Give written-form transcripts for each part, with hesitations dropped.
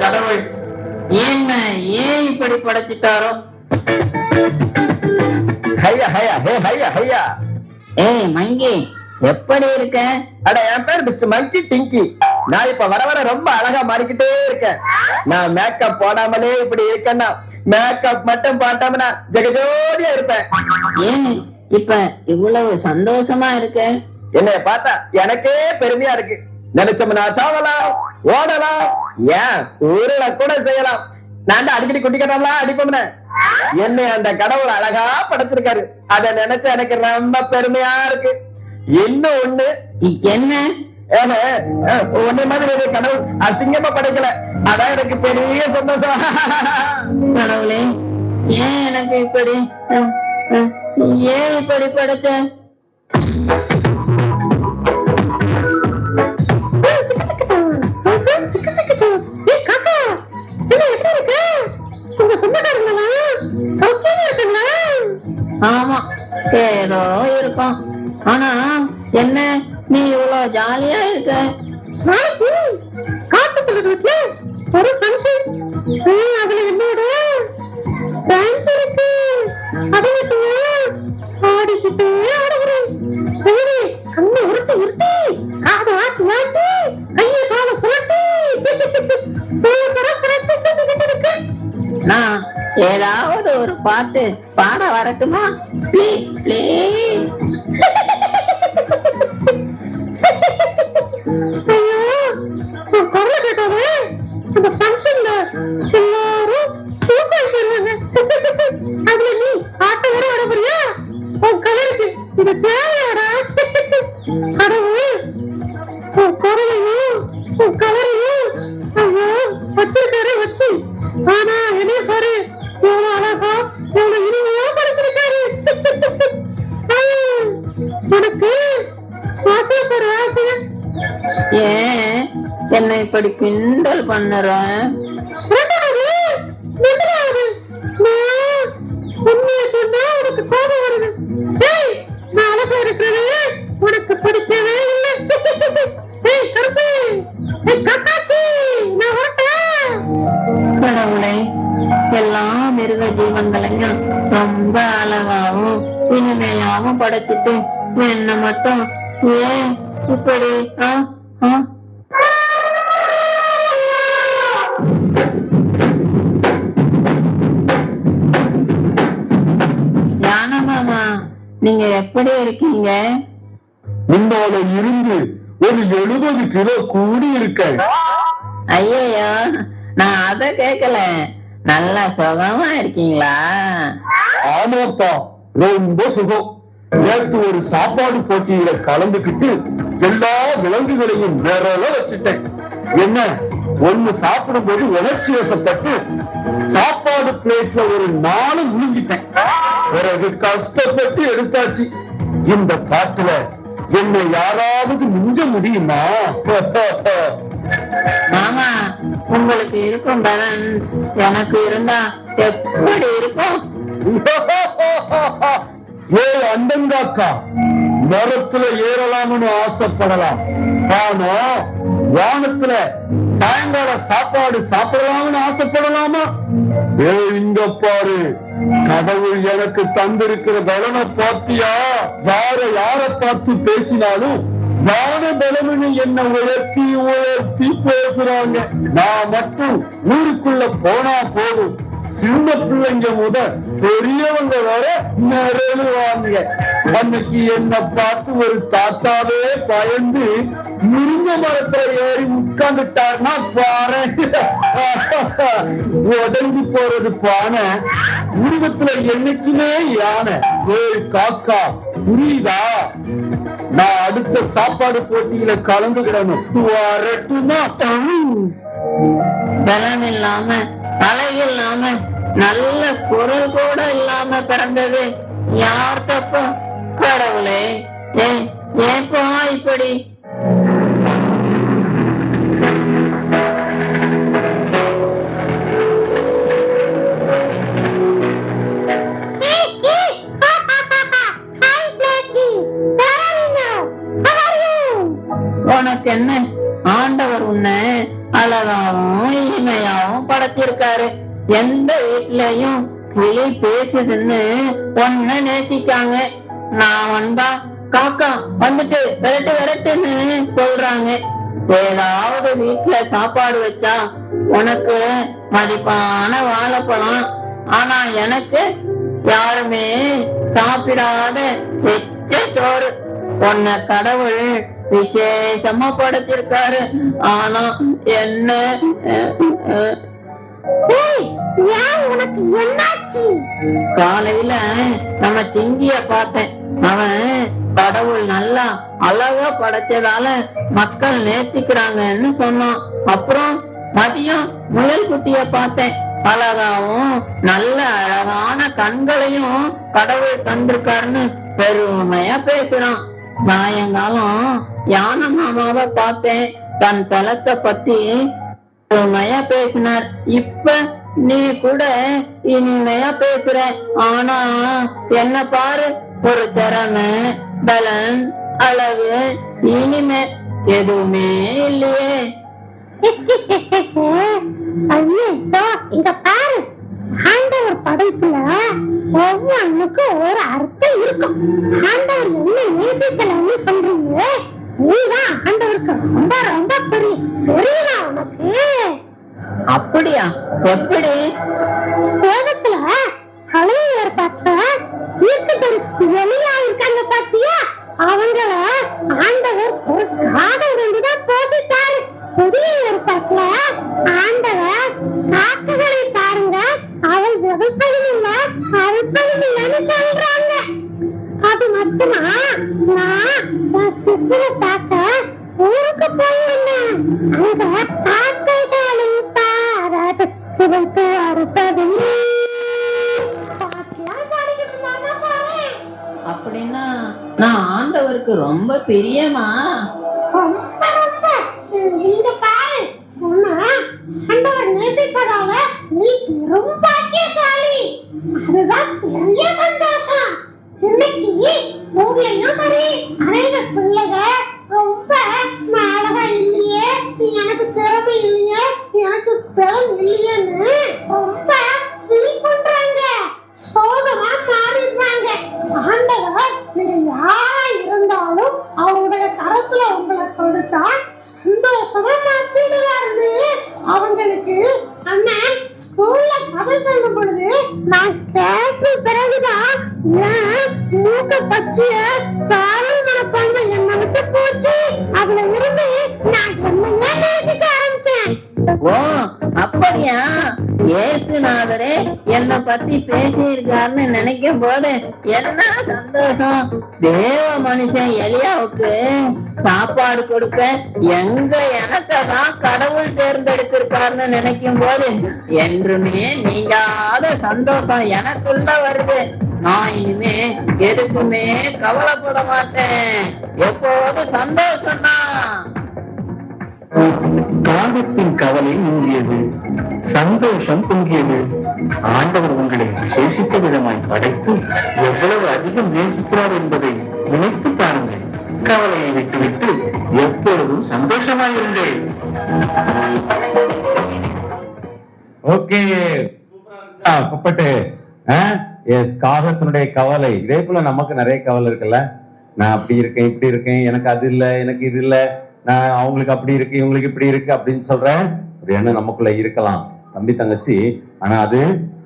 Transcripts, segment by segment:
கடவுள் என்ன ஏன் இப்படி படைச்சிட்டாரோ? ஹையா ஹையா ஹே ஹையா ஹையா. ஏய் மங்கி, எப்படி இருக்க? அட, என் பேர் மிஸ்டர் மங்கி டிங்கி. நான் இப்ப வர வர ரொம்ப அழகா மாறிக்கிட்டே இருக்கேன். நான் மேக்கப் போடாமலே இப்படி இருக்கேன்னா, மேக்கப் மட்டும் போட்டாம நான் ஜெகஜோடியா இருப்பேன். ஏன் இப்ப இவ்வளவு சந்தோஷமா இருக்க? என்னைய பார்த்தா எனக்கே பெருமையா இருக்கு. நினைச்சோம்னா தாவலாம், ஓடலாம், ஏன் ஊருல கூட செய்யலாம். நான் அடிக்கடி குட்டிக்கட்டலாம் அடிப்போம்னு என்னை அந்த கடவுள் அழகா படைச்சிருக்காரு. அத நினைச்ச எனக்கு ரொம்ப பெருமையா இருக்கு. இன்னும் ஒண்ணு, என்ன? ஒன்னே மாதிரி கடவுள் அசிங்கமா படைக்கல, அதான் எனக்கு பெரிய சந்தோஷம். கடவுளே, ஏன் எனக்கு இப்படி ஏன் இப்படி படைச்ச? ஆமா, ஏதோ இருக்கும். ஆனா என்ன நீ இவ்வளவு ஜாலியா இருக்க? ஒரு ஃபங்க்ஷன், அதுல என்னோட டான்ஸ் இருக்கு. அது மட்டும் ஆடிக்கிட்டே ஆடுகிறேன். கண்ணை உருட்டி உருட்டி, காதை ஆட்டி ஆட்டி, கையை காலை சுழட்டி நான் ஏதாவது ஒரு பாட்டு பாட வரட்டுமா? Please please. குரல கேட்டாவே அந்த ஃபங்க்ஷன்ல எல்லாரும் சூசைட் பண்ணுவாங்க. அதுல நீ பாட்ட வர வரப்பறியா? உன் கலருக்கு இது தேவையாடா? கடவுள் உன் குரலையும் உன் கலரையும் ஐயோ வச்சிருக்காரு வச்சு. ஆனா என்ன பாரு, எவ்வளவு அழகா எவ்வளவு இனிமையா படைச்சிருக்காரு. உனக்கு ஆசைப்படுற ஆசை ஏன் என்னை இப்படி கிண்டல் பண்ணுற? உண்மையை சொன்னா உனக்கு கோபம் வருது. நான் அழகா இருக்கிறது உனக்கு பிடிக்கவே இல்லை. கருப்பு காக்காச்சி, நான் வரட்டேன். கடவுளே, எல்லா மிருக ஜீவன்களையும் ரொம்ப அழகாவும் இனிமையாவும் படைச்சிட்டு என்ன மட்டும் ஏன் இப்படி யானை மாமா, நீங்க எப்படி இருக்கீங்க? உன்னோட இருந்து ஒரு 70 கிலோ கூடி இருக்க. ஐயோ, நான் அத கேக்கல. நல்லா சுகமா இருக்கீங்களா? ஆமாப்பா, ரொம்ப சுகம். நேற்று ஒரு சாப்பாடு போட்டியில கலந்துக்கிட்டு எல்லா விலங்குகளையும் விரல வச்சுட்டேன். என்ன, ஒண்ணு சாப்பிடும் போது உணர்ச்சி வசப்பட்டு சாப்பாடு பிளேட்ல ஒரு 4 முழுங்கிட்டேன். பிறகு கஷ்டப்பட்டு எடுத்தாச்சு. இந்த காட்டுல என்னை யாராவது மிஞ்ச முடியுமா? மாமா, உங்களுக்கு இருக்கும் பலன் எனக்கு இருந்தா எப்படி இருக்கும்? ஏ அண்டங்காக்கா, மரத்துல ஏறலாம்னு ஆசைப்படலாம், ஆனா வானத்துல சாயங்கால சாப்பாடு சாப்பிடலாம்னு ஆசைப்படலாமா? ஏ இங்க பாரு, கடவுள் எனக்கு தந்திருக்கிற பலனை பாத்தியா? யார பார்த்து பேசினாலும் ஞான பலம்னு என்ன உயர்த்தி உயர்த்தி பேசுறாங்க. நான் மட்டும் ஊருக்குள்ள போனா போதும், சின்ன பிள்ளைங்க முதல் பெரியவங்க வர நிரழுவாங்க. அன்னைக்கு என்ன பார்த்து ஒரு தாத்தாவே பயந்து முருங்க மரத்துல ஏறி உட்கார்ந்துட்டாருன்னா பாரு, உடஞ்சு போறது பானை, உருவத்துல என்னைக்குமே யானை. ஏய் காக்கா, புரியுதா? நான் அடுத்த சாப்பாடு போட்டியில கலந்துக்கிடணும். வரட்டுமா? பலம் இல்லாம, அழகு இல்லாம, நல்ல குரல் கூட இல்லாம பிறந்தது யார் தப்பு? கடவுளே, ஏப்பா இப்படி? உனக்கு என்ன, ஆண்டவர் உன்னை அழகாவும் இனிமையாவும் படைச்சிருக்காரு. எந்த வீட்லயும் கிளி பேசுதுன்னு ஒன்ன நேசிக்காங்க. நான் வந்தா காக்கா வந்துட்டு விரட்டு விரட்டுன்னு சொல்றாங்க. ஏதாவது வீட்டுல சாப்பாடு வச்சா உனக்கு மதிப்பான வாழைப்பழம், ஆனா எனக்கு யாருமே சாப்பிடாத வெச்ச சோறு. உன்னை கடவுள் விசேஷமா படைச்சிருக்காரு, ஆனா என்ன உனக்கு என்னாச்சு? காலையில நம்ம திங்கிய பார்த்தேன். அவன் கடவுள் நல்லா அழகா படைச்சதால மக்கள் நேசிக்கிறாங்கன்னு சொன்னான். அப்புறம் மதியம் முயல் குட்டிய பார்த்தேன். அழகாவும் நல்ல அழகான கண்களையும் கடவுள் தந்திருக்காருன்னு பெருமையா பேசுறான். சாயங்காலம் யானை மாமாவை பார்த்தேன். தன் பலத்தை பத்தி பெருமையா பேசினார். இப்ப நீ கூட இனிமையா பேசுற, ஆனா என்ன பாரு, ஒரு திறமை, பலன், அழகு, இனிமை எதுவுமே இல்லையே. ஐயோ, இங்க பாரு, ஆண்டவர் படைப்புல ஒவ்வொன்றுக்கும் ஒரு அர்த்தம் இருக்கும். ஆண்டவர் என்ன நேசிக்கலன்னு சொல்றீங்க? நீதான் ஆண்டவருக்கு ரொம்ப ரொம்ப தெரியுமா உனக்கு? அப்படியா? எப்படி? உலகத்துல பழைய ஏற்பாட்டுல தீர்க்கதரிசி எலியா இருக்காங்க பாத்தியா? அவங்கள ஆண்டவர் ஒரு காகம் வந்துதான் போஷித்தாரு. புதிய ஏற்பாட்டுல ஆண்டவர் காக்குகளை பாருங்க, அவள் வகுப்பதில்ல அழுப்பதில்லைன்னு சொல்றாங்க. அது மட்டுமா, நான் சிஸ்டரை பார்க்க ஊருக்கு போயிருந்தேன். அங்க காக்கைகளும் பாராது இவருக்கு அறுப்பதில்லை. அப்படின்னா நான் ஆண்டவருக்கு ரொம்ப பிரியமா? இங்க பாரு, ஆண்டவர் நேசிப்பதால நீ பெரும் பாக்கியசாலி. அதுதான் பெரிய சந்தோஷம். இன்னைக்கு ஊர்லயும் சரி, அநேக பிள்ளைங்க ரொம்ப அழகா இல்லையே, எனக்கு திறமை இல்லையே, எனக்கு பலன் இல்லையேன்னு ரொம்ப ஃபீல் பண்றாங்க, சோகமா மாறிடுறாங்க. ஆண்டவர் நீங்க யாரா இருந்தாலும் அவருடைய கரத்துல உங்களை கொடுத்தா சந்தோஷமா மாத்திடுவாரு. அவங்களுக்கு அண்ணன் ஸ்கூல்ல கதை சொல்லும் பொழுது நான் கேட்ட பிறகுதான் மூக்க பற்றிய காதல் மனப்பான்மை என்னை விட்டு போச்சு. அதுல இருந்து நான் என்னையே நேசிக்க ஆரம்பிச்சேன். ஓ அப்படியா? ஏசுநாதரே என்னை பத்தி பேசியிருக்காருன்னு நினைக்கும் போது என்ன சந்தோஷம். தேவ மனுஷன் எலியாவுக்கு சாப்பாடு கொடுக்க எங்க எனக்கதான் கடவுள் தேர்ந்தெடுத்திருக்காருன்னு நினைக்கும் போது என்றுமே நீங்காத சந்தோஷம் எனக்குள்ள வருது. நான் இனிமே எதுக்குமே கவலைப்பட மாட்டேன், எப்போது சந்தோஷம்தான். காகத்தின் கவலை நீங்கியது, சந்தோஷம் பொங்கியது. ஆண்டவர் உங்களை விசேஷித்த விதமாய் படைத்து எவ்வளவு அதிகம் நேசிக்கிறார் என்பதை நினைத்து பாருங்கள். கவலையை விட்டுவிட்டு எப்பொழுதும் சந்தோஷமாயிருங்கள். ஓகே, பப்பட்டு காகத்தினுடைய கவலை. இதே போல நமக்கு நிறைய கவலை இருக்குல்ல. நான் அப்படி இருக்கேன், இப்படி இருக்கேன், எனக்கு அது இல்லை, எனக்கு இது இல்லை, நான் அவங்களுக்கு அப்படி இருக்கு, இவங்களுக்கு இப்படி இருக்கு அப்படின்னு சொல்ற ஒரு எண்ணம் நமக்குள்ள இருக்கலாம் தம்பி தங்கச்சி. ஆனா அது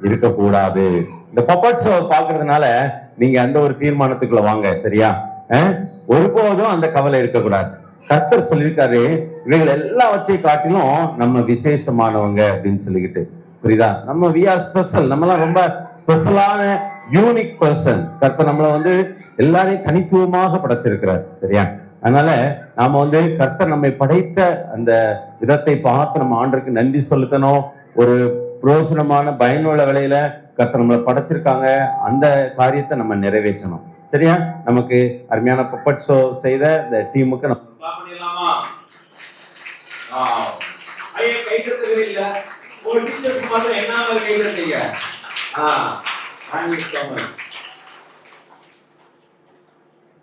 இருக்கக்கூடாது. இந்த பப்பட் ஷோ பாக்குறதுனால நீங்க அந்த ஒரு தீர்மானத்துக்குள்ள வாங்க, சரியா? ஒருபோதும் அந்த கவலை இருக்கக்கூடாது. கர்த்தர் சொல்லியிருக்காரு, இவைகள் எல்லாவற்றையும் காட்டிலும் நம்ம விசேஷமானவங்க அப்படின்னு சொல்லிக்கிட்டு. புரியுதா? நம்ம வி ஆர் ஸ்பெஷல். நம்மளாம் ரொம்ப ஸ்பெஷலான யூனிக் பர்சன். கர்த்தர் நம்மளை வந்து எல்லாரையும் தனித்துவமாக படைச்சிருக்கிறார், சரியா? அதனால நாம வந்து கர்த்தர் நம்மை படைத்த அந்த விதத்தை பார்த்து நம்ம ஆண்டருக்கு நன்றி செலுத்தணும். ஒரு பிரயோஜனமான பயனுள்ள வேலையில கர்த்தர் நம்மளை படைச்சிருக்காங்க, அந்த காரியத்தை நம்ம நிறைவேற்றணும், சரியா? நமக்கு அருமையான பப்பட் ஷோ செய்த இந்த டீமுக்கு நம்ம கை தட்டுகிறீங்க. ஒரு டீச்சர்ஸ் மாத்திரம் என்ன கை தட்டீங்க?